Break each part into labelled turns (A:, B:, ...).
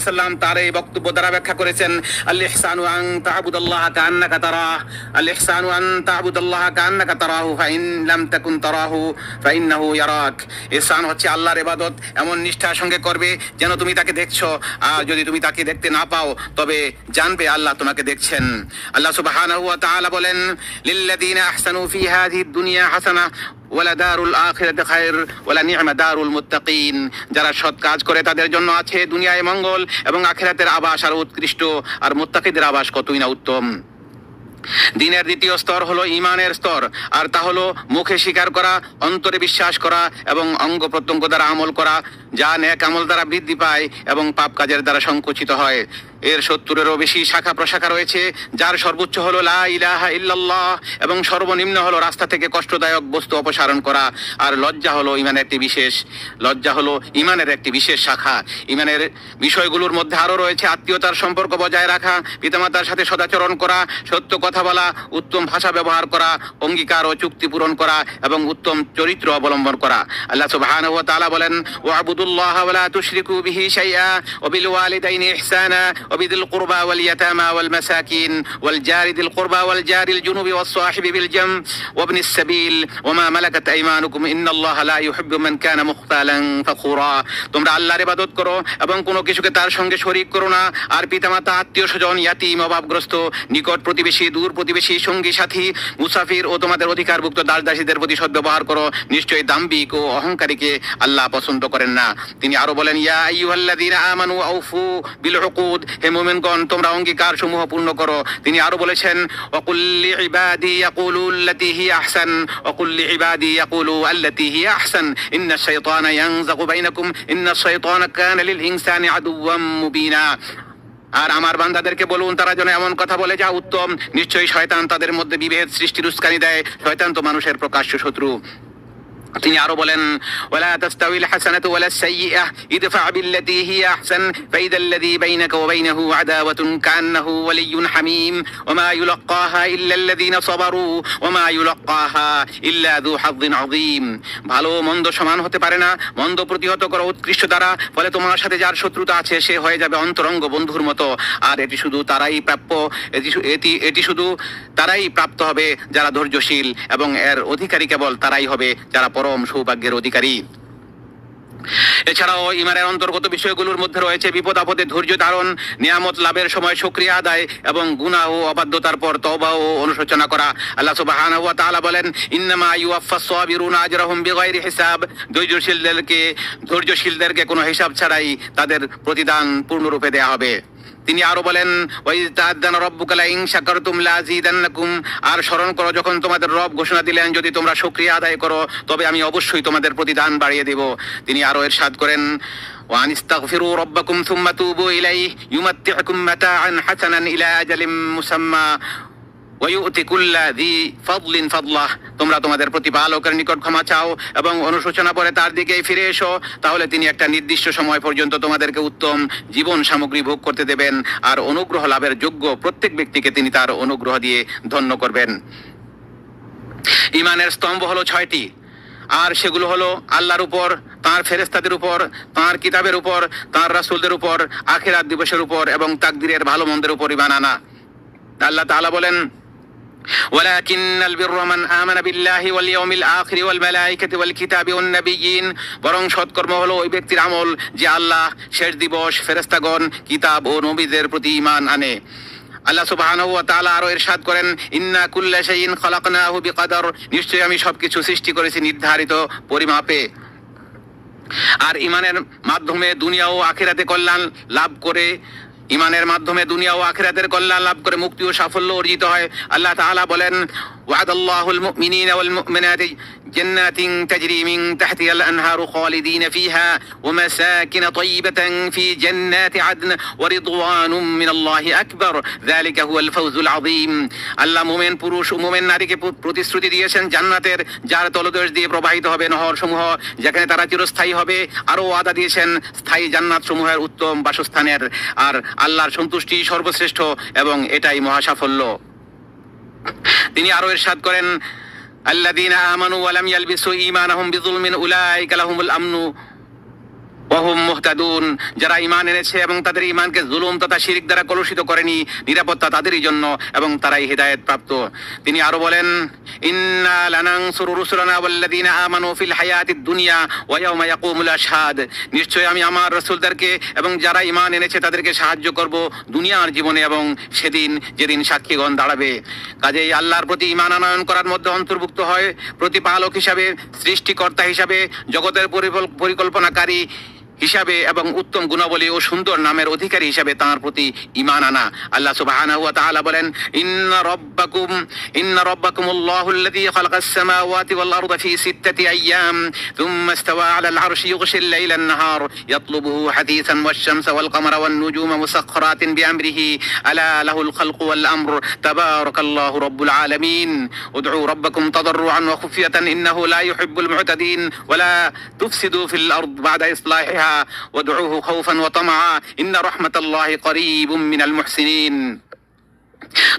A: সাল্লাম তার এই বক্তব্য দ্বারা ব্যাখ্যা করেছেন, আল ইহসানু আন তা'বুদাল্লাহা কাআন্নাকা তারাহ, আল ইহসানু আন তা'বুদাল্লাহা কাআন্নাকা তারাহু ফাইন লাম তাকুন তারাহু ফাইন্নাহু ইয়ারাক। ইহসান হচ্ছে আল্লাহর ইবাদত এমন নিষ্ঠার সঙ্গে করবে যেন তুমি তাকে দেখছো, আর যদি তুমি তাকে দেখতে না পাও তবে জানবে আল্লাহ তোমাকে দেখছেন। আল্লাহ সুবহানাহু ওয়া তাআলা বলেন, লিল্লাযীনা আহসানু ফি হাযিহিদ দুনিয়া হাসানা ওয়ালা দারুল আখিরাতি খায়র ওয়ালা নি'মা দারুল মুত্তাকিন। যারা সৎ কাজ করে তাদের জন্য আছে দুনিয়ায় মঙ্গল এবং আখিরাতের আবাস আর উৎকৃষ্ট, আর মুত্তাকিদের আবাস কতই না উত্তম। দিনের দ্বিতীয় স্তর হলো ঈমানের স্তর, আর তা হলো মুখে স্বীকার করা, অন্তরে বিশ্বাস করা এবং অঙ্গ প্রত্যঙ্গ দ্বারা আমল করা, যা নেক আমল দ্বারা বৃদ্ধি পায় এবং পাপ কাজের দ্বারা সংকুচিত হয়। এর 70-এরও বেশি শাখা প্রশাখা রয়েছে, যার সর্বোচ্চ হলো লা ইলাহা ইল্লাল্লাহ এবং সর্বনিম্ন হলো রাস্তা থেকে কষ্টদায়ক বস্তু অপসারণ করা। আর লজ্জা হলো ইমানের একটি বিশেষ শাখা। ইমানের বিষয়গুলোর মধ্যে আরো রয়েছে আত্মীয়তার সম্পর্ক বজায় রাখা, পিতামাতার সাথে সদাচরণ করা, সত্য কথা বলা, উত্তম ভাষা ব্যবহার করা, অঙ্গীকার ও চুক্তি পূরণ করা এবং উত্তম চরিত্র অবলম্বন করা। আল্লাহ সুবহানাহু ওয়া তাআলা বলেন, ওয়া'বুদুল্লাহা ওয়া লা তুশরিকু বিহি শাইআ ওয়া বিল ওয়ালিদাইনি ইহসানা وبذي القربى واليتامى والمساكين والجار ذي القربى والجار الجنوب والصاحب بالجنب وابن السبيل وما ملكت أيمانكم إن الله لا يحب من كان مختالا فخورا। তোমরা আল্লাহর ইবাদত করো এবং কোনো কিছুকে তার সঙ্গে শরীক করো না, আর পিতামাতা, আত্মীয় স্বজন, ইয়াতীম, অভাবগ্রস্ত, নিকট প্রতিবেশী, দূর প্রতিবেশী, সঙ্গী সাথী, মুসাফির ও তোমাদের অধিকারভুক্ত দাস দাসীদের প্রতি সদ্ব্যবহার করো। নিশ্চয়ই দাম্ভিক ও অহংকারীকে আল্লাহ পছন্দ করেন না। তিনি আরো বলেন, ইয়া আইয়ুহাল্লাযীনা আমানু আউফু বিল উকুদ, হে মুমিনগণ তোমরা অঙ্গীকার সমূহ পূর্ণ করো। তিনি আরো বলেছেন, ওয়াকুল লিইবাদি ইয়াকুলু আল্লাতী হিয়া আহসান ওয়াকুল লিইবাদি ইয়াকুলু আল্লাতী হিয়া আহসান ইন্নাশ শাইতানা ইয়ানযাগু বাইনাকুম ইন্নাশ শাইতানা কানা লিল ইনসানি আদুওয়াম মুবিনা। আর আমার বান্দাদেরকে বলুন তারা যেন এমন কথা বলে যা উত্তম, নিশ্চয়ই শয়তান তাদের মধ্যে বিভেদ সৃষ্টির উস্কানি দেয়। শয়তান তো মানুষের প্রকাশ্য শত্রু। তিনি আরো বলেন, ওয়ালা তাস্তাউইল হাসানাতু ওয়ালা সাইয়্যিআ ইদফা বিল্লাতী হিয়া আহসান ফাইদাল্লাযী বাইনাকা ওয়া বাইনাহু আদাওয়াতুন কান্নাহু ওয়ালিয়্যুন হামীম ওয়া মা ইউলাক্কাহা ইল্লাল্লাযীনা সাবারু ওয়া মা ইউলাক্কাহা ইল্লা যু হাযযিন আযীম। ভালো মন্দ সমান হতে পারে না, মন্দ প্রতিহত করো উৎকৃষ্ট দ্বারা, ফলে তোমার সাথে যার শত্রুতা আছে সে হয়ে যাবে অন্তরঙ্গ বন্ধুর মতো। আর এটি শুধু তারাই প্রাপ্ত হবে যারা ধৈর্যশীল, এবং এর অধিকারী কেবল তারাই হবে যারা পরম সৌভাগ্যের অধিকারী। এছাড়াও ঈমানের অন্তর্গত বিষয়গুলোর মধ্যে রয়েছে বিপদ আপদে ধৈর্য ধারণ, নিয়ামত লাভের সময় শুকরিয়া আদায় এবং গুনাহ ও অবাধ্যতার পর তওবা ও অনুশোচনা করা। আল্লাহ সুবহানাহু ওয়া তাআলা বলেন, ইন্নামা ইউওয়াফাস সাবিরুনা আজরাহুম বিগাইরি হিসাব। ধৈর্যশীলদেরকে কোনো হিসাব ছাড়াই তাদের প্রতিদান পূর্ণরূপে দেয়া হবে। তিনি আরো বলেন, ওয়াইয তা'আযানা রাব্বুকা লাইন শাকারতুম লাযীদান্নাকুম। আর স্মরণ করো যখন তোমাদের রব ঘোষণা দিলেন, যদি তোমরা শুকরিয়া আদায় করো তবে আমি অবশ্যই তোমাদের প্রতিদান বাড়িয়ে দেব। তিনি আরো ইরশাদ করেন, ওয়ান ইস্তাগফিরু রাব্বাকুম সুম্মা তুবু ইলাইহি ইউমাত্তিউকুম মাতাআন হাসানান ইলা আজালিম মুসাম্মা ওয়ায়ুতি কুল্লা যী ফাদলিন ফাদলাহ। তোমরা তোমাদের প্রতিপালকের নিকট ক্ষমা চাও এবং অনুশোচনা করে তার দিকেই ফিরে এসো, তাহলে তিনি একটা নির্দিষ্ট সময় পর্যন্ত তোমাদেরকে উত্তম জীবন সামগ্রী ভোগ করতে দেবেন, আর অনুগ্রহ লাভের যোগ্য প্রত্যেক ব্যক্তিকে তিনি তার অনুগ্রহ দিয়ে ধন্য করবেন। ঈমানের স্তম্ভ হলো 6টি, আর সেগুলো হলো আল্লাহর উপর, তাঁর ফেরেশতাদের উপর, তাঁর কিতাবের উপর, তাঁর রাসূলদের উপর, আখিরাত দিবসের উপর এবং তাকদীরের ভালো মন্দের উপর ঈমান আনা। আল্লাহ তাআলা বলেন, ওয়ালাকিন্নাল বিররা মান আমানা বিল্লাহি ওয়াল ইয়াউমিল আখির ওয়াল মালায়েকাতি ওয়াল কিতাবি ওয়ান নাবিয়্যিন। বরং সৎকর্ম হলো ওই ব্যক্তির আমল যে আল্লাহ, শেষ দিবস, ফেরেশতাগণ, কিতাব ও নবীদের প্রতি ঈমান আনে। আল্লাহ সুবহানাহু ওয়া তাআলা আরো ইরশাদ করেন, ইন্না কুল্লা শাইইন খালাকনাহু বিকদর। নিশ্চয়ই আমি সবকিছু সৃষ্টি করেছি নির্ধারিত পরিমাপে। আর ঈমানের মাধ্যমে দুনিয়া ও আখিরাতে কল্যাণ লাভ করে মুক্তি ও সাফল্য অর্জিত হয়। আল্লাহ তাআলা বলেন, ওয়াদাল্লাহুল মুমিনিনা ওয়াল মুমিনাতি জান্নাতিন তাজরি মিন তাহতিহাল আনহারু খালিদিনা ফিহা ওয়া মাসাকিন তাইয়িবাতান ফি জান্নাতি আদন ওয়া রিদওয়ানুম মিনাল্লাহি আকবার যালিকা হুয়াল ফাওজুল আযীম। আল্লাহ মুমিন পুরুষ ও মুমিন নারীকে প্রতিশ্রুতি দিয়েছেন জান্নাতের, যার তলদেশ দিয়ে প্রবাহিত হবে নহরসমূহ, যেখানে তারা চিরস্থায়ী হবে। আরও ওয়াদা দিয়েছেন স্থায়ী জান্নাত সমূহের উত্তম বাসস্থানের। আর আল্লাহর সন্তুষ্টি সর্বশ্রেষ্ঠ এবং এটাই মহাসাফল্য। তিনি আরো ইরশাদ করেন, আল্লাযীনা আমানু ওয়া লাম ইয়ালবিসু ঈমানাহুম বিযুলমিন উলাইকা লাহুমুল আমনু ওয়াহুম মুহতাদুন, যারা ঈমান এনেছে এবং তাদের ঈমানকে জুলুম তথা শিরক দ্বারা কলুষিত করেনি, নিরাপত্তা তাদেরই জন্য এবং তারাই হিদায়াত প্রাপ্ত। তিনি আরো বলেন, ইন্না লানানসুরু রুসুলানা ওয়াল্লাযীনা আমানু ফিল হায়াতিদ দুনিয়া ওয়া ইয়াওমা ইয়াকুমুল আশহাদ, নিশ্চয় আমি আমার রাসূলদেরকে এবং যারা ঈমান এনেছে তাদেরকে সাহায্য করব দুনিয়ার জীবনে এবং সেদিন যেদিন সাক্ষীগণ দাঁড়াবে। কাজেই আল্লাহর প্রতি ঈমান আনয়ন করার মধ্যে অন্তর্ভুক্ত হয় প্রতিপালক হিসাবে, সৃষ্টিকর্তা হিসাবে, জগতের পরিকল্পনাকারী হিসাবে এবং উত্তম গুণাবলী ও সুন্দর নামের অধিকারী হিসাবে তাঁর প্রতি ঈমান আনা। আল্লাহ সুবহানাহু ওয়া তাআলা বলেন, ইন্না রাব্বাকুমুল্লাহুল্লাযী খালাকাস সামাওয়াতি ওয়াল আরদা ফি সিত্তাতি আইয়াম থুম্মা ইসতাওয়া আলাল আরশি ইউগশিল লাইলান নাহার ইয়াতলুবুহু হাদীসান ওয়াশ-শামসা ওয়াল কামারা ওয়ান নুজুমা মুসাখখারাতিন বিআমরিহি আলা লাহুল খালকু ওয়াল আমর তাবারাকাল্লাহু রাব্বুল আলামিন উদউ রাব্বাকুম তাদাররুআন ওয়া খুফিয়াতান ইন্নাহু লা ইউহিব্বুল মু'তাদিন ওয়া লা তুফসিদু ফিল আরদ বা'দা ইসলাহিহা ওয়াদউহু খাউফান ওয়া তামআ ইন্না রাহমাতাল্লাহি করিবুম মিনাল মুহসিনিন।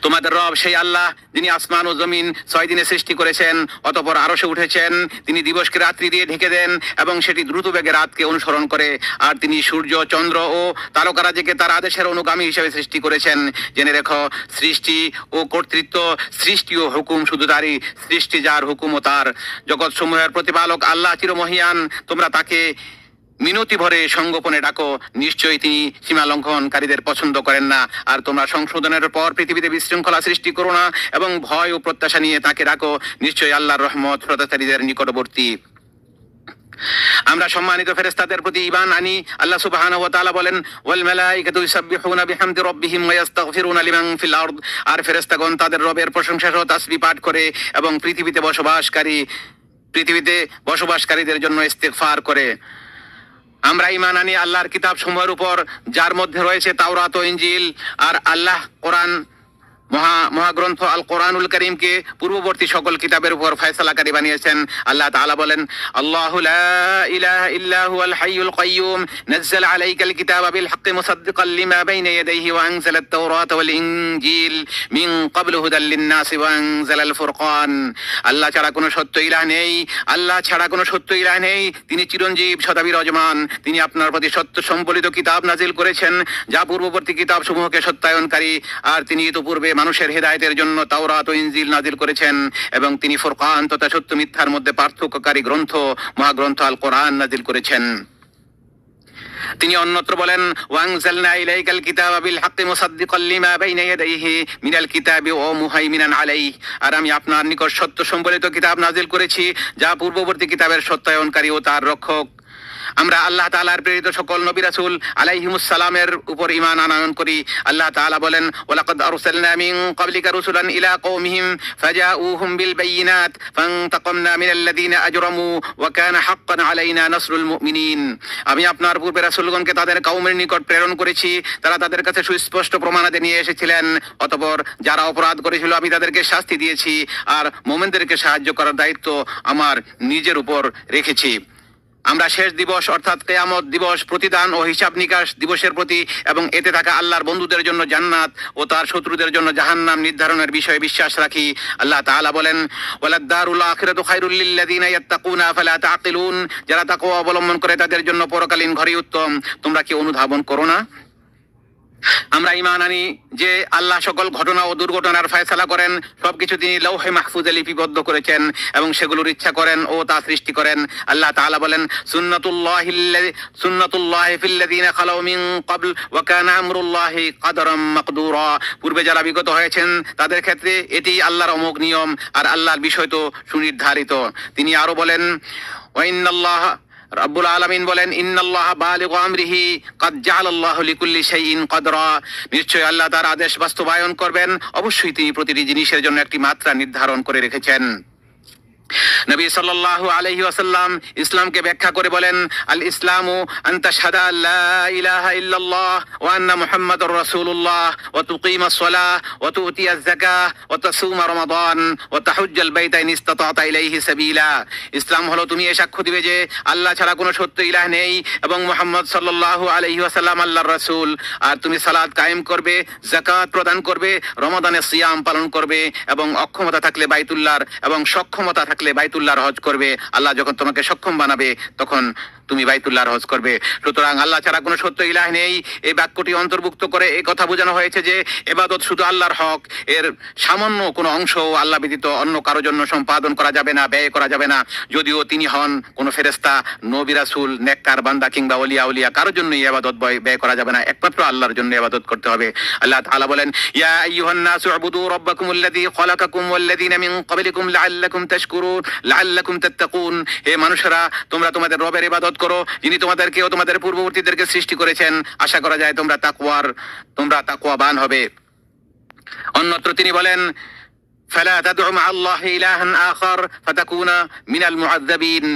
A: তোমাদের রব সেই আল্লাহ যিনি আসমান ও জমিন 6 দিনে সৃষ্টি করেছেন, অতঃপর আরশে উঠেছেন। তিনি দিবসকে রাত্রি দিয়ে ঢেকে দেন এবং সেটি দ্রুত বেগে রাতকে অনুসরণ করে। আর তিনি সূর্য, চন্দ্র ও তারকারাজিকে তার আদেশের অনুগামী হিসেবে সৃষ্টি করেছেন। জেনে রেখো, সৃষ্টি ও কর্তৃত্ব, সৃষ্টি ও হুকুম শুধু তারই। সৃষ্টি যার, হুকুম ও তার। জগৎ সমূহের প্রতিপালক আল্লাহ চিরমহিয়ান, তোমরা তাকে মিনতি ভরে সঙ্গোপনে ডাকো, নিশ্চয়ই তিনি সীমা লঙ্ঘনকারীদের পছন্দ করেন না। আর তোমরা সংশোধনের পর পৃথিবীতে বিশৃঙ্খলা সৃষ্টি করো না এবং ভয় ও প্রত্যাশা নিয়ে তাকে ডাকো, নিশ্চয়ই আল্লাহর রহমত শ্রোতাচারীদের নিকটবর্তী। আমরা সম্মানিত ফেরেশতাদের প্রতি ঈমান আনি। আল্লাহ সুবহানাহু ওয়া তাআলা বলেন, ওয়াল মালাইকাতু ইউসাব্বিহুনা বিহামদি রাব্বিহিম ওয়া ইস্তাগফিরুনা লিমান ফিল আরদ, আর ফেরেশতাগণ তাদের রবের প্রশংসা সহ তাসবিহ পাঠ করে এবং পৃথিবীতে বসবাসকারীদের জন্য ইস্তিগফার করে। আমরা ঈমান আনি আল্লাহর কিতাব সমূহের উপর, যার মধ্যে রয়েছে তাওরাত ও ইনজিল। আর আল্লাহ কোরআন মহাগ্রন্থ আল কোরআনুল করিমকে পূর্ববর্তী সকল কিতাবের উপর ফয়সালাকারী বানিয়েছেন। আল্লাহ তাআলা বলেন, আল্লাহু লা ইলাহা ইল্লা হুয়াল হাইয়ুল কাইয়্যুম নাযালা আলাইকাল কিতাবা বিল হাক্কি মুসাদ্দিকাল লিমা বাইনা ইয়াদাইহি ওয়া আনজালাত তাওরাতা ওয়াল ইনজিল মিন ক্বাবলু হুদাল লিন-নাসি ওয়া আনজালাল ফুরকান। আল্লাহ ছাড়া কোনো সত্য ইলাহ নেই, আল্লাহ ছাড়া কোনো সত্য ইলাহ নেই। তিনি চিরঞ্জীব, সদা বিরাজমান। তিনি আপনার প্রতি সত্য সম্বলিত কিতাব নাজিল করেছেন, যা পূর্ববর্তী কিতাব সমূহকে সত্যায়নকারী। আর তিনি ইতোপূর্বে মানুষের হেদায়েতের জন্য তাওরাত ও ইনজিল নাজিল করেছেন এবং তিনি ফুরকান তথা সত্য মিথ্যার মধ্যে পার্থক্যকারী গ্রন্থ, মহাগ্রন্থ আল কোরআন নাজিল করেছেন। তিনি অন্যত্র বলেন, ওয়ানজালনা ইলাইকাল কিতাবা বিল হাক্কি মুসাদ্দিকাল লিমা বাইনা ইয়াদাইহি মিনাল কিতাবি ওয়া মুহাইমিনান আলাইহি, আর আমি আপনার নিকট সত্য সম্বলিত কিতাব নাজিল করেছি, যা পূর্ববর্তী কিতাবের সত্যায়নকারী ও তার রক্ষক। আমরা আল্লাহ তাআলার প্রেরিত সকল নবী রাসূল আলাইহিমুস সালামের উপর ঈমান আনয়ন করি। আল্লাহ তাআলা বলেন, ওয়ালাকাদ আরসালনা মিন ক্বাবলিকা রুসুলান ইলা কওমিহিম ফাজাউহুম বিল বায়িনাত ফান্তাকামনা মিনাল্লাযীনা আজরামু ওয়া কানা হাক্কান আলাইনা নাসরুল মুমিনিন। আমি আপনার পূর্বে রাসূলগণকে তাদের কওমের নিকট প্রেরণ করেছি, তারা তাদের কাছে সুস্পষ্ট প্রমাণাদি নিয়ে এসেছিলেন। অতঃপর যারা অপরাধ করেছিল আমি তাদেরকে শাস্তি দিয়েছি, আর মুমিনদেরকে সাহায্য করার দায়িত্ব আমার নিজের উপর রেখেছি। আমরা শেষ দিবস অর্থাৎ কিয়ামত দিবস, প্রতিদান ও হিসাব নিকাশ দিবসের প্রতি এবং এতে থাকা আল্লাহর বন্ধুদের জন্য জান্নাত ও তার শত্রুদের জন্য জাহান্নাম নির্ধারণের বিষয়ে বিশ্বাস রাখি। আল্লাহ তাআলা বলেন, ওয়ালাদ-দারুল আখিরাতু খায়রুল লিল্লাযীনা ইয়াত্তাকুনা আফালা তাআকিলুন, যারা তাকওয়া অবলম্বন করে তাদের জন্য পরকালীন ঘরই উত্তম। তোমরা কি অনুধাবন করো না? আমরা ঈমান আনি যে আল্লাহ সকল ঘটনা ও দুর্ঘটনার ফয়সালা করেন। সবকিছু তিনি লৌহে মাহফুজে লিপিবদ্ধ করেছেন এবং সেগুলোর ইচ্ছা করেন ও তা সৃষ্টি করেন। আল্লাহ তাআলা বলেন, সুন্নাতুল্লাহি ফিল্লাযীনা খালাউ মিন ক্বাবল ওয়া কানা আমরুল্লাহি কদরাম মাকদুরা, পূর্বে যারা বিগত হয়েছেন তাদের ক্ষেত্রে এটি আল্লাহর অমোঘ নিয়ম, আর আল্লাহর বিষয় তো সুনির্ধারিত। তিনি আরো বলেন, ওয়া ইন্নাল্লাহ রাব্বুল আলামিন বলেন, ইন্নাল্লাহা বালিগু আমরিহি কাদ জাআলাল্লাহু লিকুল্লি শাইইন কদরা, নিশ্চয় আল্লাহ তার আদেশ বাস্তবায়ন করবেন। অবশ্যই তিনি প্রতিটি জিনিসের জন্য একটি মাত্রা নির্ধারণ করে রেখেছেন। নবী সাল্লাল্লাহু আলাইহি ওয়াসাল্লাম ইসলামকে ব্যাখ্যা করে বলেন, আল ইসলামু আন তাশহাদা আল্লা ইলাহা ইল্লাল্লাহ ওয়া আন্না মুহাম্মাদুর রাসূলুল্লাহ ওয়া তুকিমাস সালাহ ওয়া তুতিয়াজ যাকাহ ওয়া তাসুমা রমাদান ওয়া তাহুজ্জাল বাইতা ইন ইসতাতা'তা ইলাইহি সাবিলা। ইসলাম হলো তুমি এ সাক্ষ্য দিবে যে আল্লাহ ছাড়া কোনো সত্য ইলাহ নেই এবং মুহাম্মদ সাল্লাল্লাহু আলাইহি ওয়াসাল্লাম আল্লাহর রাসূল, আর তুমি সালাত কায়েম করবে, যাকাত প্রদান করবে, রমাদানে সিয়াম পালন করবে এবং অক্ষমতা থাকলে বাইতুল্লাহর এবং সক্ষমতা থাকলে বাইতুল্লাহর হজ করবে। আল্লাহ যখন তোমাকে সক্ষম বানাবে তখন তুমি বাইতুল্লাহর হজ করবে। সুতরাং আল্লাহ ছাড়া কোনো সত্য ইলাহ নেই, এই বাক্যটি অন্তর্ভুক্ত করে এই কথা বোঝানো হয়েছে যে ইবাদত শুধু আল্লাহর হক, এর সামান্য কোনো অংশ আল্লাহ ব্যতীত অন্য কারো জন্য সম্পাদন করা যাবে না, ব্যয় করা যাবে না। যদিও তিনি হন কোনো ফেরেশতা, নবী রাসূল, নেককার বান্দা কিংবা উলিয়া কারোর জন্য ইবাদত ব্যয় করা যাবে না, একমাত্র আল্লাহর জন্য ইবাদত করতে হবে। আল্লাহ তাআলা বলেন, ইয়া আইয়ুহান নাসু উবুদু রাব্বাকুমুল্লাযী খালাকাকুম ওয়াল্লাযীনা মিন ক্বাবলিকুম লাআল্লাকুম তাশকুরুন লাআল্লাকুম তাত্তাকুন। হে মানুষেরা, তোমরা তোমাদের রবের ইবাদত করো, যিনি তোমাদেরকে ও তোমাদের পূর্ববর্তীদেরকে সৃষ্টি করেছেন। আশা করা যায় তোমরা তাকওয়াবান হবে। অন্যত্র তিনি বলেন, ফালা তাদউ মা আল্লাহি ইলাহান আখার ফাতাকুনা মিনাল মুআযযাবিন।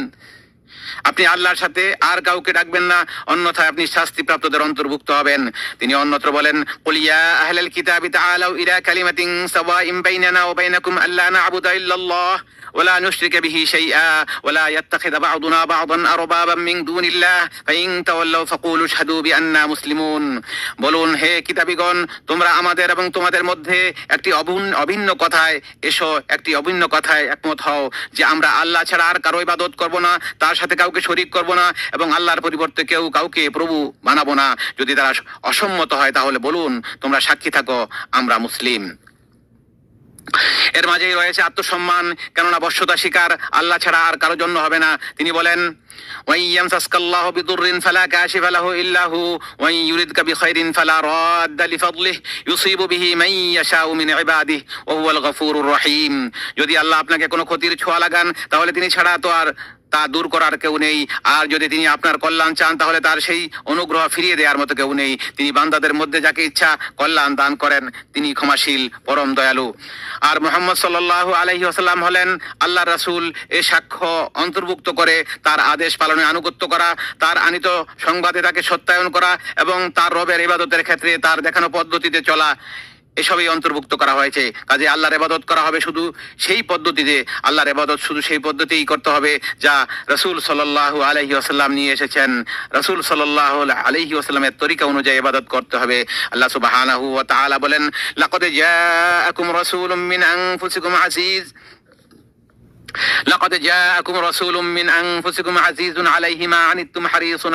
A: আপনি আল্লাহর সাথে আর কাউকে ডাকবেন না, অন্যথায় আপনি শাস্তিপ্রাপ্তদের অন্তর্ভুক্ত হবেন। তিনি অন্যত্র বলেন, কুল ইয়া আহলাল কিতাবি তাআলাউ ইলা কালিমাতিন সাওয়াইন বাইনানা ওয়া বাইনাকুম আল্লা না'বুদা ইল্লাল্লাহ ওয়া লা নুশরিকা বিহি শাইআ ওয়া লা ইয়াত্তাখিযা বা'দুনা বা'দান আরবাবাম মিন দুনিল্লাহ ফাইন তাওয়াল্লাউ ফাকুলু আশহাদু বিআন্না মুসলিমুন। বলুন, হে কিতাবীগণ, তোমরা আমাদের এবং তোমাদের মধ্যে একটি অভিন্ন কথায় একমত হও যে আমরা আল্লাহ ছাড়া আর কারো ইবাদত করব না, তার সাথে কাউকে শরীক করব না এবং আল্লাহর পরিবর্তে কাউকে প্রভু বানাবো না। যদি তারা অসম্মত হয় তাহলে বলুন, তোমরা সাক্ষী থাকো, আমরা মুসলিম। এর মাঝেই রয়েছে আত্মসম্মান, কেননা বশ্যতা স্বীকার আল্লাহ ছাড়া আর কারোর জন্য হবে না। তিনি বলেন, ওয়াইয়ামসাসকাল্লাহু বিদুররিন ফালা কাশিফা লাহু ইল্লা হু ওয়া ইউরিদকা বিখাইরিন ফালা রাদ্দা লিফাদলিহি ইউসিবু বিহি মান ইয়াশাউ মিন ইবাদিহি ওয়া হুয়াল গফুরুর রহিম। যদি আল্লাহ আপনাকে কোনো ক্ষতির ছোঁয়া লাগান তাহলে তিনি ছাড়া তো আর তা দূর করার কেউ নেই, আর যদি তিনি আপনার কল্যাণ চান তাহলে তার সেই অনুগ্রহ ফিরিয়ে দেওয়ার মতো কেউ নেই। তিনি বান্দাদের মধ্যে যাকে ইচ্ছা কল্যাণ দান করেন, তিনি ক্ষমাশীল, পরম দয়ালু। আর মুহাম্মদ সাল্লাল্লাহু আলাইহি ওয়াসাল্লাম হলেন আল্লাহর রাসূল। এ সাক্ষ্য অন্তর্ভুক্ত করে তার আদেশ পালনে আনুগত্য করা, তার আনিত সংবাদে তাকে সত্যায়ন করা এবং তার রবের ইবাদতের ক্ষেত্রে তার দেখানো পদ্ধতিতে চলা, এসবই অন্তর্ভুক্ত করা হয়েছে। কাজে আল্লাহর ইবাদত করা হবে শুধু সেই পদ্ধতিতে, আল্লাহর ইবাদত শুধু সেই পদ্ধতিই করতে হবে যা রাসূল সাল্লাল্লাহু আলাইহি ওয়াসাল্লাম নিয়ে এসেছেন। রাসূল সাল্লাল্লাহু আলাইহি ওয়াসাল্লামের তরিকা অনুযায়ী ইবাদত করতে হবে। আল্লাহ সুবহানাহু ওয়া তাআলা বলেন, লাকাদ জাআকুম রাসূলুম মিন আনফুসিকুম আজিজ লাকাদ জাআকুম রাসূলুম মিন আনফুসিকুম আজিজুন আলাইহি মা আনিতুম হারিসুন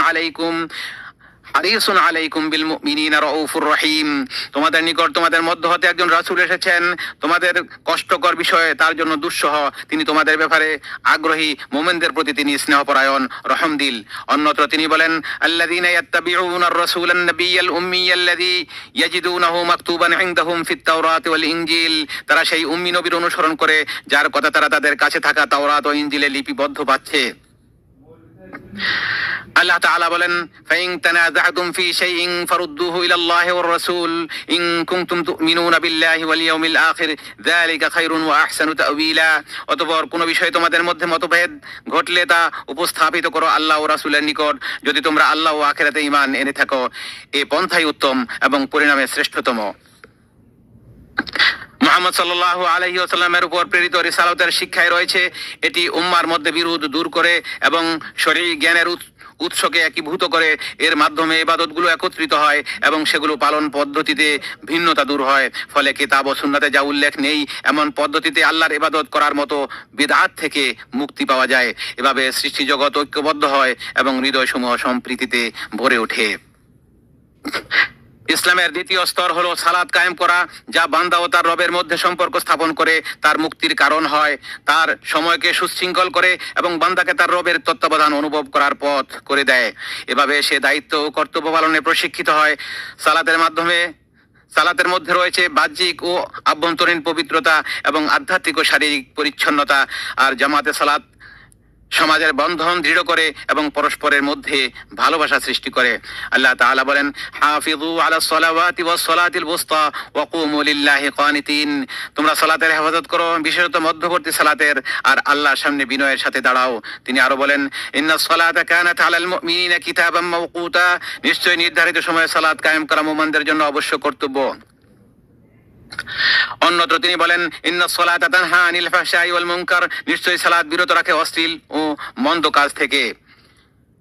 A: আলাইকুম বিল মুমিনিনা রাউফুর রহিম। তোমাদের নিকট তোমাদের মধ্য হতে একজন রাসূল এসেছেন, তোমাদের কষ্টকর বিষয়ে তার জন্য দুঃসহ, তিনি তোমাদের ব্যাপারে আগ্রহী, মুমিনদের প্রতি তিনি স্নেহপরায়ণ, রহমদিল। অন্যত্র তিনি বলেন, আল্লাযীনা ইয়াত্তাবিউনার রাসূলান নাবিয়্যাল উম্মিয়্যাল্লাযী ইয়াজিদুনাহু মাকতুবান ইনদাহুম ফিত তাওরাতি ওয়াল ইনজিল। তারা সেই উম্মি নবীর অনুসরণ করে যার কথা তারা তাদের কাছে থাকা তাওরাত ও ইনজিলে লিপিবদ্ধ পাচ্ছে। আল্লাহ তাআলা বলেন, ফাইন তানাযাতুম ফি শাইইন ফারুদ্দুহু ইলাল্লাহি ওয়ার রাসূল ইন কুনতুম তুমিনুনা বিল্লাহি ওয়াল ইয়াউমিল আখির যালিকা খায়রুন ওয়া আহসানু তা'ওয়িলা। অতঃপর কোন বিষয়ে তোমাদের মধ্যে মতভেদ ঘটলে তা উপস্থাপিত করো আল্লাহ ও রাসূলের নিকট, যদি তোমরা আল্লাহ ও আখিরাতে ঈমান এনে থাকো। এই পন্থাই উত্তম এবং পরিণামে শ্রেষ্ঠতম। মুহাম্মদ সাল্লাল্লাহু আলাইহি ওয়াসাল্লামের উপর প্রেরিত রিসালাতের শিক্ষায় রয়েছে, এটি উম্মার মধ্যে বিরোধ দূর করে এবং শরঈ জ্ঞানের উৎসকে একীভূত করে। এর মাধ্যমে ইবাদতগুলো একত্রিত হয় এবং সেগুলো পালন পদ্ধতিতে ভিন্নতা দূর হয়। ফলে কিতাব ও সুন্নাতে যা উল্লেখ নেই এমন পদ্ধতিতে আল্লাহর ইবাদত করার মতো বিদআত থেকে মুক্তি পাওয়া যায়। এভাবে সৃষ্টি জগৎ ঐক্যবদ্ধ হয় এবং হৃদয়সমূহ সম্প্রীতিতে ভরে ওঠে। ইসলামের দ্বিতীয় স্তর হলো সালাত কায়েম করা, যা বান্দা ও তার রবের মধ্যে সম্পর্ক স্থাপন করে তার মুক্তির কারণ হয়, তার সময়কে সুশৃঙ্খল করে এবং বান্দাকে তার রবের তত্ত্বাবধান অনুভব করার পথ করে দেয়। এভাবে সে দায়িত্ব ও কর্তব্য পালনে প্রশিক্ষিত হয়। সালাতের মধ্যে রয়েছে বাহ্যিক ও আভ্যন্তরীণ পবিত্রতা এবং আধ্যাত্মিক ও শারীরিক পরিচ্ছন্নতা। আর জামাতে সালাত সমাজের বন্ধন দৃঢ় করে এবং পরস্পরের মধ্যে ভালোবাসা সৃষ্টি করে। আল্লাহ তাআলা বলেন, হাফিযু আলাস সালাওয়াতি ওয়াস সালাতিল বুসতা ওয়া কুমু লিল্লাহি কানিতিন। তোমরা সালাতের হেফাজত করো, বিশেষত মধ্যবর্তী সালাতের, আর আল্লাহর সামনে বিনয়ের সাথে দাঁড়াও। তিনি আরো বলেন, ইন্নাস সালাতা কানাত আলাল মুমিনিনা কিতাবাম মাওকুতা। নিশ্চয়ই নির্ধারিত সময়ে সালাত কায়েম করা মুমিনদের জন্য অবশ্য কর্তব্য। অন্যত্র তিনি বলেন, ইন্নাস সালাতা তানহা আনিল ফাহশাই ওয়াল মুনকার। নিশ্চয়ই সালাত বিরত রাখে অশ্লীল ও মন্দ কাজ থেকে।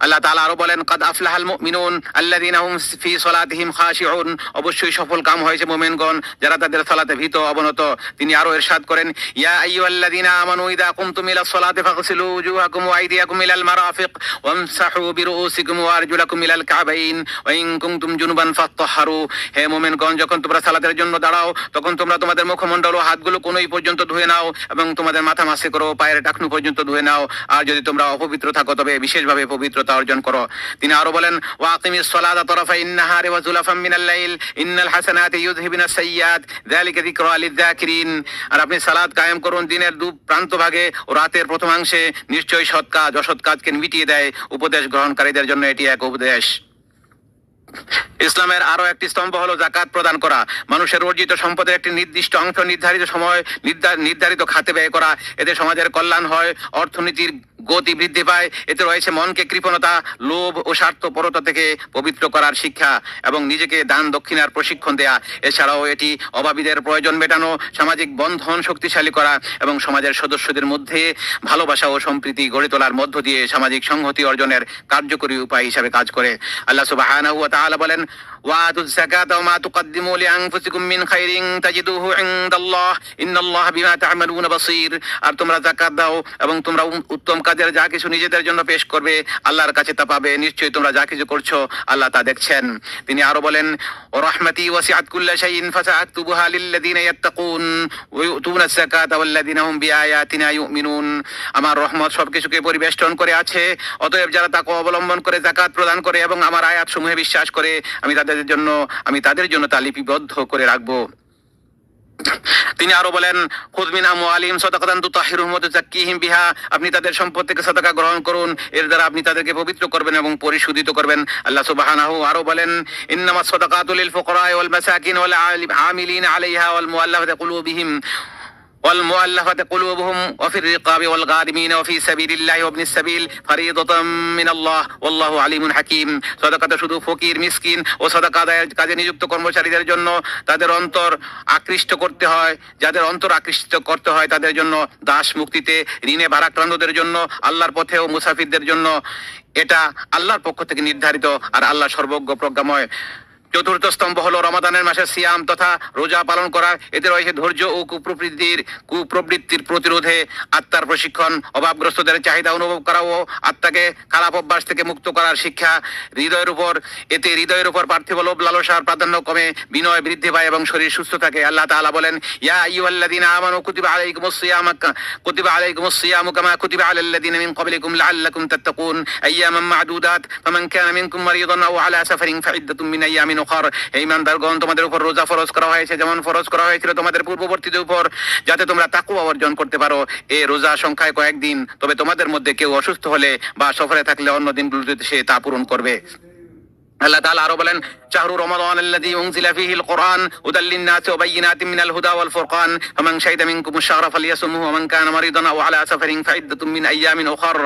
A: আল্লাহ তাআলা আরো বলেন, কাদ আফলাহাল মুমিনুন আল্লাযীনা হুম ফি সালাতিহিম খাশিউন, অবশ্যই সফল কাম হয়েছে মুমিনগণ যারা তাদের সালাতে ভীত অবনত। তিনি আরো ইরশাদ করেন, ইয়া আইয়ুহাল্লাযীনা আমানু ইযা কুমতুম ইলাস সালাতি ফাগসিলু ওয়ুজুহাকুম ওয়া আইদিয়াকুম ইলাল মারাফিক ওয়ামসাহু বিরুউসিকুম ওয়া আরজুলাকুম ইলাল কাবাইন ওয়া ইন কুনতুম জুনুবান ফাত্তাহহারু। হে মুমিনগণ, যখন তোমরা সালাতের জন্য দাঁড়াও তখন তোমরা তোমাদের মুখমণ্ডল ও হাতগুলো কোনই পর্যন্ত ধুয়ে নাও এবং তোমাদের মাথা মাসে করো, পায়ের টাকনু পর্যন্ত ধুয়ে নাও। আর যদি তোমরা অপবিত্র থাকো তবে বিশেষভাবে পবিত্রতা অর্জন করো। তিনি আরো বলেন, ওয়া আকিমিস সালাতা তারাফাইন নাহারি ওয়া যুলাফাম মিনাল লাইল ইন্নাল হাসানাতি ইউযহিবুনাস সাইয়্যাত যালিকা যিকরা লিয-যাকিরিন। আর আপনি সালাত কায়েম করুন দিনের দু প্রান্তভাগে ও রাতের প্রথমাংশে, নিশ্চয়ই সৎ কাজ অসৎ কাজকে মিটিয়ে দেয়। উপদেশ গ্রহণকারীদের জন্য এটি এক উপদেশ। ইসলামের আরো একটি স্তম্ভ হলো যাকাত প্রদান করা। মানুষের অর্জিত সম্পদের একটি নির্দিষ্ট অংশ নির্ধারিত সময় নির্ধারিত খাতে ব্যয় করা। এতে সমাজের কল্যাণ হয়, অর্থনীতির গতি বৃদ্ধি পায়। এতে রয়েছে মনকে কৃপণতা, লোভ ও স্বার্থপরতা থেকে পবিত্র করার শিক্ষা এবং নিজেকে দান দক্ষিণার প্রশিক্ষণ দেয়া। এছাড়াও এটি অভাবীদের প্রয়োজন মেটানো, সামাজিক বন্ধন শক্তিশালী করা এবং সমাজের সদস্যদের মধ্যে ভালোবাসা ও সম্প্রীতি গড়ে তোলার মধ্য দিয়ে সামাজিক সংহতি অর্জনের কার্যকরী উপায় হিসাবে কাজ করে। আল্লাহ সুবহানাহু ওয়া তাআলা বলেন, ওয়াতুজ যাকাতা ওয়া মা তুকদ্দিমু লিআনফুসিকুম মিন খাইরিন তাজিদুহু ইনদাল্লাহ ইন্নাল্লাহা বিমা তা'মালুনা বাসীর। আর তোমরা যাকাত দাও এবং তোমরা উত্তম কাজের যা কিছু নিজেদের জন্য পেশ করবে আল্লাহর কাছে তা পাবে। নিশ্চয়ই তোমরা যা কিছু করছো আল্লাহ তা দেখছেন। তিনি আরো বলেন, ওয়া রাহমাতি ওয়াসিআত কুল্লা শাইইন ফাসাআকতুবুহা লিল্লাযীনা ইয়াত্তাকুন ওয়া ইউতুনাজ যাকাতা ওয়াল্লাযীনা হুম বিআয়াতিনা ইউমিনুন। আমার রহমত সবকিছুকে পরিবেষ্টন করে আছে, অতএব যারা তাকওয়া অবলম্বন করে যাকাত প্রদান করে এবং আমার আয়াতসমূহে বিশ্বাস করে আমি তাদের জন্য তা লিপিবদ্ধ করে রাখবো। তিনি আরো বলেন, খুয মিন আমওয়ালিহিম সাদাকাতান তুতাহহিরুহুম ওয়া তুযাক্কিহিম বিহা। আপনি তাদের সম্পদ থেকে সাদাকা গ্রহণ করুন, এর দ্বারা আপনি তাদেরকে পবিত্র করবেন এবং পরিশুদ্ধিত করবেন। আল্লাহ সুবহানাহু আরো বলেন, ইন্নামাস সাদাকাতু লিল ফুকারা'i ওয়াল মাসাকিন ওয়াল আমিলিনা আলাইহা ওয়াল মুআল্লাফাতি কুলুবুহুম ওয়া ফির রিকাবি ওয়াল গারিমিন ওয়া ফি সাবিলিল্লাহি ওয়া ইবনিস সাবিল ফারিদাতাম মিনাল্লাহ ওয়াল্লাহু আলিমুন হাকীম। সাদাকাটা শুধু ফকির, মিসকিন ও সাদাকা আদায়ের কাজে নিযুক্ত কর্মচারীদের জন্য, যাদের অন্তর আকৃষ্ট করতে হয় তাদের জন্য, দাস মুক্তিতে, ঋণে ভারাক্রান্তদের জন্য, আল্লাহর পথে ও মুসাফিরদের জন্য। এটা আল্লাহর পক্ষ থেকে নির্ধারিত, আর আল্লাহ সর্বজ্ঞ প্রজ্ঞাময়। চতুর্থ স্তম্ভ হলো রমাদানের মাসে সিয়াম তথা রোজা পালন করা। এতে রয়েছে ধৈর্য ও কুপ্রবৃত্তির প্রতিরোধে আত্মার প্রশিক্ষণ, অভাবগ্রস্তদের চাহিদা অনুভব করা ও আত্মাকে খারাপ অভ্যাস থেকে মুক্ত করার শিক্ষা। হৃদয়ের উপর পার্থিব লোভ লালসার প্রাধান্য কমে, বিনয় বৃদ্ধি পায় এবং শরীর সুস্থ থাকে। আল্লাহ তাআলা বলেন, ইয়া আইয়ুহাল্লাযীনা আমানু কুতিবা আলাইকুমুস সিয়ামু কামা কুতিবা আলাল্লাযীনা মিন ক্বাবলিকুম লাআল্লাকুম তাত্তাকুন আইয়ামান মা'দুদাত ফামান কানা মিনকুম মারিদান আও আলা সাফারিন ফাইদ্দাতুম মিন আইয়ামিন উখর। হে ঈমানদারগণ, তোমাদের উপর রোজা ফরজ করা হয়েছে যেমন ফরজ করা হয়েছিল তোমাদের পূর্ববর্তীদের উপর, যাতে তোমরা তাকওয়া অর্জন করতে পারো। এই রোজা সংখ্যায় কয়েকদিন, তবে তোমাদের মধ্যে কেউ অসুস্থ হলে বা সফরে থাকলে অন্য দিনগুলোতে সে তা পূরণ করবে। আল্লাহ তাআলা আরো বলেন, শাহরু রমাদান আল্লাযী উনজিলা ফীহিল কুরআন হুদাল লিন-নাসি ওয়া বায়িনাতিন মিনাল হুদা ওয়াল ফুরকান ফামান শাহিদা মিনকুমুশ শাহরা ফালইয়াসুমহু ওয়া মান কানা মারিদান আও আলা সাফারিন ফাইদ্দাতুম মিন আইয়ামিন উখর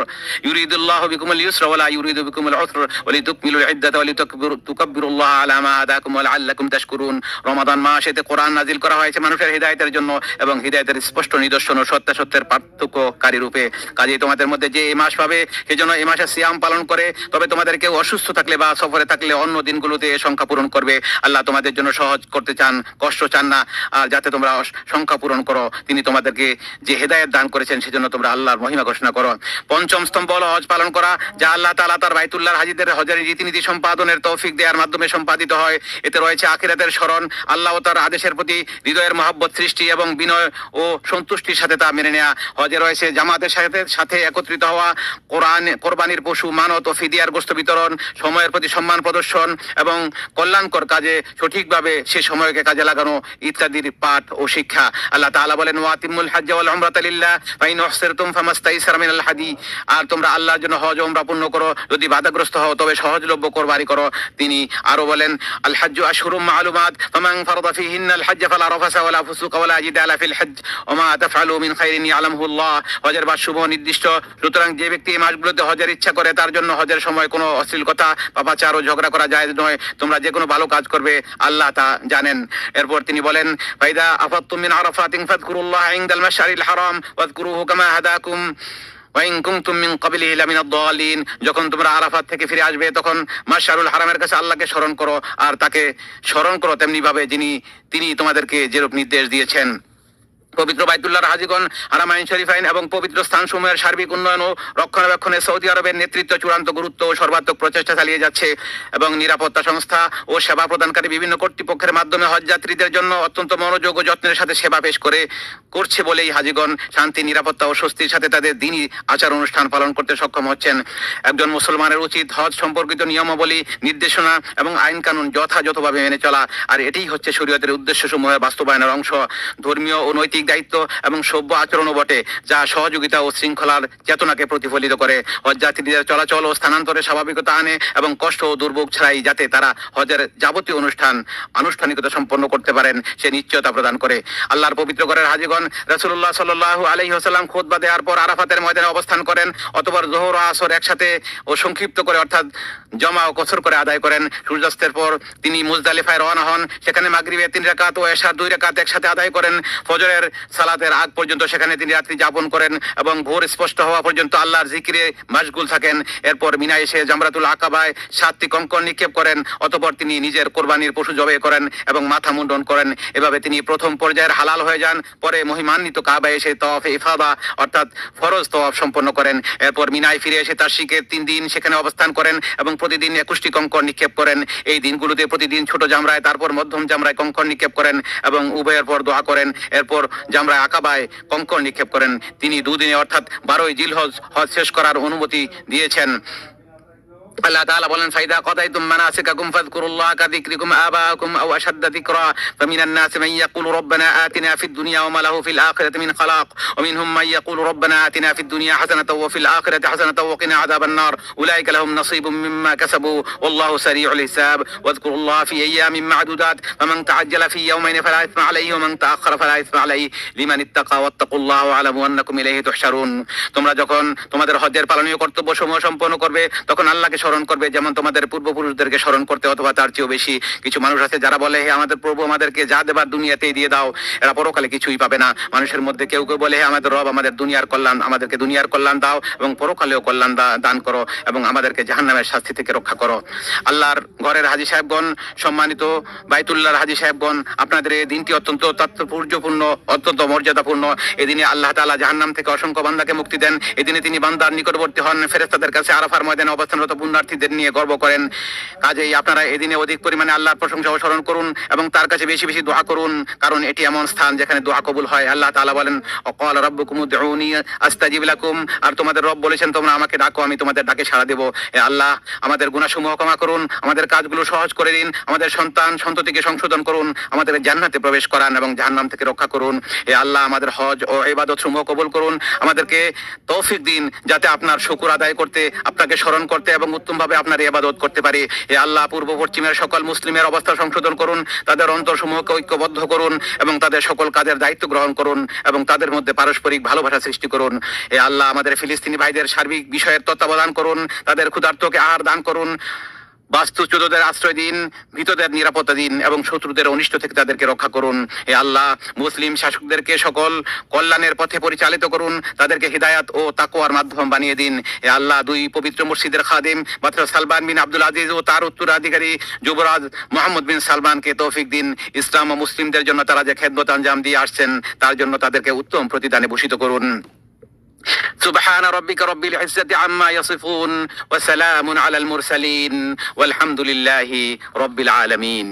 A: ইউরিদুল্লাহু বিকুমুল ইউসরা ওয়া লা ইউরিদু বিকুমুল উসরা ওয়া লিতুকমিলুল ইদ্দাতা ওয়া লিতুকাব্বিরুল্লাহা আলা মা হাদাকুম ওয়া লাআল্লাকুম তাশকুরুন। রমাদান মাস, এতে কোরআন নাজিল করা হয়েছে মানুষের হিদায়াতের জন্য এবং হিদায়াতের স্পষ্ট নিদর্শন ও সত্যের পার্থক্যকারী রূপে। কাজেই তোমাদের মধ্যে যে এই মাস পাবে সেজন্য এই মাসে সিয়াম পালন করে, তবে তোমাদের কেউ অসুস্থ থাকলে বা সফরে থাকলে অন্য দিনগুলোতে সংখ্যা পূরণ করবে। আল্লাহ তোমাদের জন্য সহজ করতে চান, কষ্ট চান না। আর যাতে তোমরা সংখ্যা পূরণ করো, তিনি তোমাদেরকে যে হেদায়েত দান করেছেন সেজন্য তোমরা আল্লাহর মহিমা ঘোষণা করো। পঞ্চম স্তম্ভ হলো হজ পালন করা, যা আল্লাহ তাআলা তার বাইতুল্লাহর হাজীদের হজের রীতিনীতি সম্পাদনের তৌফিক দেওয়ার মাধ্যমে সম্পাদিত হয়। এতে রয়েছে আখিরাতের স্মরণ, আল্লাহ ও তার আদেশের প্রতি হৃদয়ের মহব্বত সৃষ্টি এবং বিনয় ও সন্তুষ্টির সাথে তা মেনে নেওয়া। হজে রয়েছে জামাতের সাথে একত্রিত হওয়া, কোরবানির পশু মানত ও ফিদিয়ার গোশত বিতরণ, সময়ের প্রতি সম্মান প্রদর্শন এবং কল্যাণকর কাজে সঠিকভাবে সে সময়কে কাজে লাগানো ইত্যাদির পাঠ ও শিক্ষা। আল্লাহ তাআলা বলেন, ওয়াতিমুল হাজ্জা ওয়াল উমরাতা লিল্লাহ ফাইন উহসিরতুম ফামাস্তাইসারা মিনাল হাদি। আর তোমরা আল্লাহর জন্য হজ ও উমরা পূর্ণ করো, যদি বাধাগ্রস্ত হও তবে সহজলভ্য কোরবানি করো। তিনি আরো বলেন, আল হাজ্জু আশহুরুম মা'লুমাত ফামান ফারাদা ফীহিন্নাল হাজ্জা ফালা রাফাসা ওয়ালা ফুসুকা ওয়ালা জিদালা ফিল হজ্জ ওয়া মা তাফআলু মিন খাইরিন ইয়ালামুহুল্লাহ। হজের মাস শুভ নির্দিষ্ট, সুতরাং যে ব্যক্তি এই মাসগুলোতে হজের ইচ্ছা করে তার জন্য হজের সময় কোনো অশ্লীল কথা, পাপাচার ও ঝগড়া করা জায়েজ নয়। তোমরা যে কোনো ভালো কাজ করবে আল্লাহ তা জানেন। এরপর তিনি বলেন, ফাইদা আফাদতুম মিন আরাফাতিন ফাযকুরুল্লাহ ইনদাল মাশআরিল হারাম ওয়াযকুরুহু কামা হাদাকুম ওয়াইন কুনতুম মিন ক্বাবলিহি লামিনাদ দালিন, যখন তোমরা আরাফাত থেকে ফিরে আসবে তখন মাশআরুল হারামের কাছে আল্লাহকে স্মরণ করো, আর তাকে স্মরণ করো তেমনি ভাবে তিনি তোমাদেরকে যেরূপ নির্দেশ দিয়েছেন। পবিত্র বাইতুল্লাহর হাজিগণ হারামাইন শরীফাইন এবং পবিত্র স্থানসমূহের সার্বিক উন্নয়ন ও রক্ষণাবেক্ষণে সৌদি আরবের নেতৃত্ব চূড়ান্ত গুরুত্ব ও সর্বাত্মক প্রচেষ্টা চালিয়ে যাচ্ছে এবং নিরাপত্তা সংস্থা ও সেবা প্রদানকারী বিভিন্ন কর্তৃপক্ষের মাধ্যমে হজ যাত্রীদের জন্য অত্যন্ত মনোযোগ ও যত্নের সাথে সেবা পেশ করছে বলেই হাজিগণ শান্তি, নিরাপত্তা ও স্বস্তির সাথে তাদের দিনই আচার অনুষ্ঠান পালন করতে সক্ষম হচ্ছেন। একজন মুসলমানের উচিত হজ সম্পর্কিত নিয়মাবলী, নির্দেশনা এবং আইন কানুন যথাযথভাবে মেনে চলা, আর এটিই হচ্ছে শরীয়তের উদ্দেশ্যসমূহের বাস্তবায়নের অংশ। ধর্মীয় ও নৈতিক দায়িত্ব এবং সভ্য আচরণও বটে, যা সহযোগিতা ও শৃঙ্খলার চেতনাকে প্রতিফলিত করে। হজযাত্রীদের চলাচল ও স্থানান্তরে স্বাভাবিকতা আনে এবং কষ্ট ও দুর্ভোগ ছাড়াই যাতে তারা হজের যাবতীয় আনুষ্ঠানিকতা সম্পন্ন করতে পারেন সে নিশ্চয়তা প্রদান করে। আল্লাহর পবিত্র ঘরের হাজিগণ রাসূলুল্লাহ সাল্লাল্লাহু আলাইহি ওয়াসাল্লাম খুতবা দেওয়ার পর আরাফাতের ময়দানে অবস্থান করেন, অতঃপর যোহর ও আসর একসাথে ও সংক্ষিপ্ত করে অর্থাৎ জমা ও কসর করে আদায় করেন। সূর্যাস্তের পর তিনি মুজদালিফায় রওনা হন, সেখানে মাগরিবের 3 রাকাত ও এশার 2 রাকাত একসাথে আদায় করেন। ফজরের সালাতের আগ পর্যন্ত সেখানে তিনি রাত্রি যাপন করেন এবং ভোর স্পষ্ট হওয়া পর্যন্ত আল্লাহর জিকিরে মাশগুল থাকেন। এরপর মিনায় এসে জামরাতুল আকাবায় 7টি কঙ্কর নিক্ষেপ করেন, অতঃপর তিনি নিজের কোরবানির পশু জবাই করেন এবং মাথা মুন্ডন করেন। এভাবে তিনি প্রথম পর্যায়ের হালাল হয়ে যান। পরে মহিমান্বিত কাবায় এসে তওয়াফে ইফাদা অর্থাৎ ফরজ তওয়াফ সম্পন্ন করেন। এরপর মিনায় ফিরে এসে তাশরিকের 3 দিন সেখানে অবস্থান করেন এবং প্রতিদিন 21টি কঙ্কর নিক্ষেপ করেন। এই দিনগুলোতে প্রতিদিন ছোট জামরায় তারপর মধ্যম জামরায় কঙ্কর নিক্ষেপ করেন এবং উভয়ের পর দোয়া করেন। এরপর জামরায় আকাবায় কঙ্কর নিক্ষেপ করেন। তিনি 2 দিনে অর্থাৎ 12ই জিলহজ হজ শেষ করার অনুমতি দিয়েছেন। আল্লাহ তাআলা বলেন, ফাইদা কাদাইতুম মানাসিকাকুম ফাযকুরুল্লাহা কাযিকরিকুম আবাআকুম আও আশাদ্দা যিকরা ফামিনান নাসি মান ইয়াকুলু রাব্বানা আতিনা ফিদ দুনিয়া ওয়া মা লাহু ফিল আখিরাতি মিন খালাক ওয়া মিনহুম মান ইয়াকুলু রাব্বানা আতিনা ফিদ দুনিয়া হাসানাতাও ওয়া ফিল আখিরাতি হাসানাতাও ওয়া কিনা আযাবান নার উলাইকা লাহুম নাসীবুম মিম্মা কাসাবু ওয়াল্লাহু সারিউল হিসাব ওয়াযকুরুল্লাহা ফি আইয়ামিন মা'দুদাত ফামান তা'আজ্জালা ফি ইয়াওমাইনি ফালা ইসমা আলাইহি ওয়া মান তা'আখারা ফালা ইসমা আলাইহি লিমান ইত্তাকা ওয়াত্তাকুল্লাহা ওয়া আলামু আন্নাকুম ইলাইহি তুহশারুন। তোমরা যখন তোমাদের হজ্জের পালনীয় কর্তব্যসমূহ সম্পন্ন করবে তখন আল্লাহকে স্মরণ করবে যেমন তোমাদের পূর্বপুরুষদেরকে স্মরণ করতে, অথবা তার চেয়েও বেশি। কিছু মানুষ আছে যারা বলে, হে আমাদের প্রভু আমাদেরকে যা দেবার দুনিয়াতেই দিয়ে দাও, এরা পরকালে কিছুই পাবে না। মানুষের মধ্যে কেউ কেউ বলে, হে আমাদের রব আমাদেরকে দুনিয়ার কল্যাণ দাও এবং পরকালেও কল্যাণ দান করো এবং আমাদেরকে জাহান্নামের শাস্তি থেকে রক্ষা করো। আল্লাহর ঘরের হাজী সাহেবগণ, সম্মানিত বাইতুল্লাহর হাজী সাহেবগণ, আপনাদের এই দিনটি অত্যন্ত তাৎপর্যপূর্ণ, অত্যন্ত মর্যাদাপূর্ণ। এদিনে আল্লাহ তাআলা জাহান্নাম থেকে অসংখ্য বান্দাকে মুক্তি দেন। এদিনে তিনি বান্দার নিকটবর্তী হন, ফেরেশতাদের কাছে আরাফার ময়দানে অবস্থানরত পুণ্যার্থীদের নিয়ে গর্ব করেন। কাজেই আপনারা এদিনে অধিক পরিমাণে আল্লাহর প্রশংসা ও স্মরণ করুন এবং তার কাছে বেশি বেশি দোয়া করুন, কারণ এটি এমন স্থান যেখানে দোয়া কবুল হয়। আল্লাহ তাআলা বলেন, ওয়াকাল রাব্বুকুম উদউনি আস্তাজিব লাকুম, আর তোমাদের রব বলেছেন তোমরা আমাকে ডাকো, আমি তোমাদের ডাকে সাড়া দেব। হে আল্লাহ, আমাদের গুনাহসমূহ ক্ষমা করুন, আমাদের কাজগুলো সহজ করে দিন, আমাদের সন্ততিকে সংশোধন করুন, আমাদের জান্নাতে প্রবেশ করান এবং জাহান্নাম থেকে রক্ষা করুন। হে আল্লাহ, আমাদের হজ ও ইবাদতসমূহ কবুল করুন, আমাদেরকে তৌফিক দিন যাতে আপনার শুকর আদায় করতে, আপনাকে স্মরণ করতে এবং উত্তমভাবে আপনার ইবাদত করতে পারি। হে আল্লাহ, পূর্ব পশ্চিমের সকল মুসলিমের অবস্থা সংশোধন করুন, তাদের অন্তরসমূহকে ঐক্যবদ্ধ করুন এবং তাদের সকল কাজের দায়িত্ব গ্রহণ করুন এবং তাদের মধ্যে পারস্পরিক ভালোবাসা সৃষ্টি করুন। হে আল্লাহ, আমাদের ফিলিস্তিনি ভাইদের সার্বিক বিষয়ের তত্ত্বাবধান করুন, তাদের ক্ষুধার্তকে আহার দান করুন, বাস্তুচ্যুতদের আশ্রয় দিন, ভীতদের নিরাপত্তা দিন এবং শত্রুদের অনিষ্ট থেকে তাদেরকে রক্ষা করুন। হে আল্লাহ, মুসলিম শাসকদেরকে সকল কল্যাণের পথে পরিচালিত করুন, তাদেরকে হিদায়াত ও তাকওয়ার মাধ্যম বানিয়ে দিন। হে আল্লাহ, 2 পবিত্র মসজিদের খাদিম মাত্র সালমান বিন আব্দুল আজিজ ও তার উত্তরাধিকারী যুবরাজ মোহাম্মদ বিন সালমানকে তৌফিক দিন। ইসলাম ও মুসলিমদের জন্য তারা যে খেদমত আঞ্জাম দিয়ে আসছেন তার জন্য তাদেরকে উত্তম প্রতিদানে ভূষিত করুন। سبحان ربك رب العزة عما يصفون وسلام على المرسلين والحمد لله رب العالمين।